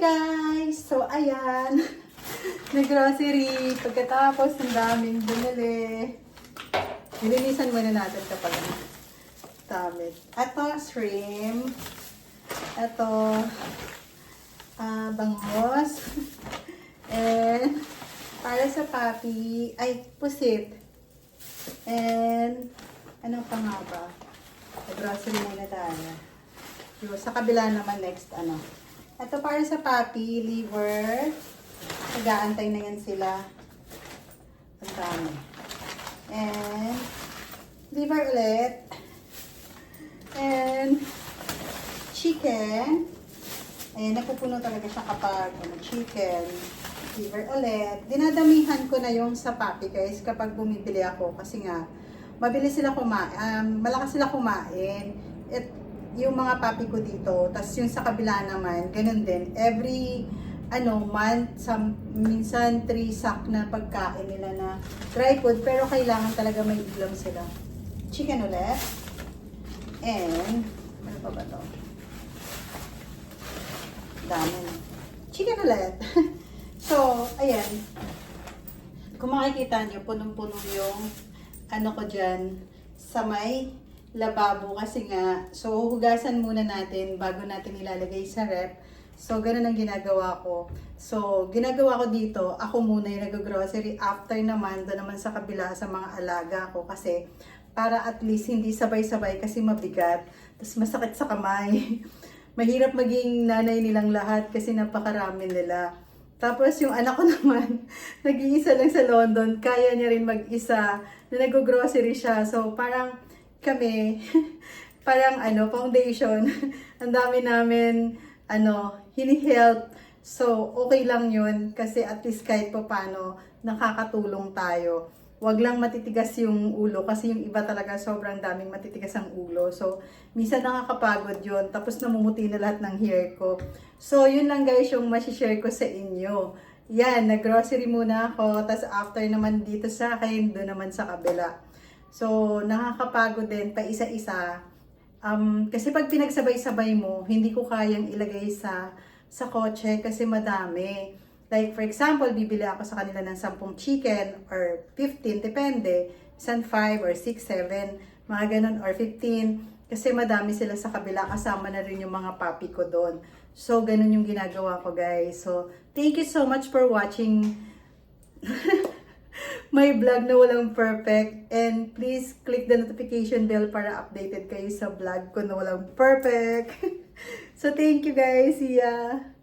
Guys, so ayan, nag-grocery, pagkatapos ang daming bumili. Nilinisan muna natin kapag damit. Ito, shrimp. Ito, bangos. And, para sa papi, ay, pusit. And, ano pa nga ba? Nag-grocery muna tayo. Yung, sa kabila naman next, ito para sa papi, liver. Nag-aantay na yan sila. Ang dami. And, liver ulit. And, chicken. Ayan, napupuno talaga siya kapag chicken. Liver ulit. Dinadamihan ko na yung sa papi guys kapag bumibili ako. Kasi nga, mabilis sila kumain. Malakas sila kumain. Yung mga papi ko dito, tas yung sa kabila naman, ganun din. Every month, minsan 3 sack na pagkain nila na dry food, pero kailangan talaga may ulam sila. Chicken ulit. And, ano pa ba to? Dami na. Chicken ulit. So, ayan. Kung makikita nyo, punong-puno yung ko dyan sa may lababo kasi nga, so hugasan muna natin bago natin ilalagay sa rep. So, ganun ang ginagawa ko. So, ginagawa ko dito, ako muna yung nag-grocery. After naman, doon naman sa kabila sa mga alaga ko kasi para at least hindi sabay-sabay kasi mabigat. Tapos masakit sa kamay. Mahirap maging nanay nilang lahat kasi napakarami nila. Tapos yung anak ko naman, nag-iisa lang sa London, kaya niya rin mag-isa na nag-grocery siya. So, parang kami, parang foundation, ang dami namin, hini-help. So, okay lang yun kasi at least kahit pa paano, nakakatulong tayo. Wag lang matitigas yung ulo kasi yung iba talaga sobrang daming matitigas ang ulo. So, minsan nakakapagod yun. Tapos namumuti na lahat ng hair ko. So, yun lang guys yung masishare ko sa inyo. Yan, nag-grocery muna ako. Tapos after naman dito sa akin, doon naman sa kabila. So, nakakapagod din pa isa-isa. Kasi pag pinagsabay-sabay mo, hindi ko kayang ilagay sa kotse kasi madami. Like, for example, bibili ako sa kanila ng 10 chicken or 15, depende. Isang 5 or 6, 7, mga ganun, or 15. Kasi madami sila sa kabila, kasama na rin yung mga papi ko doon. So, ganun yung ginagawa ko, guys. So, thank you so much for watching my vlog na walang perfect. And please click the notification bell para updated kayo sa vlog ko na walang perfect. So, thank you, guys. See ya!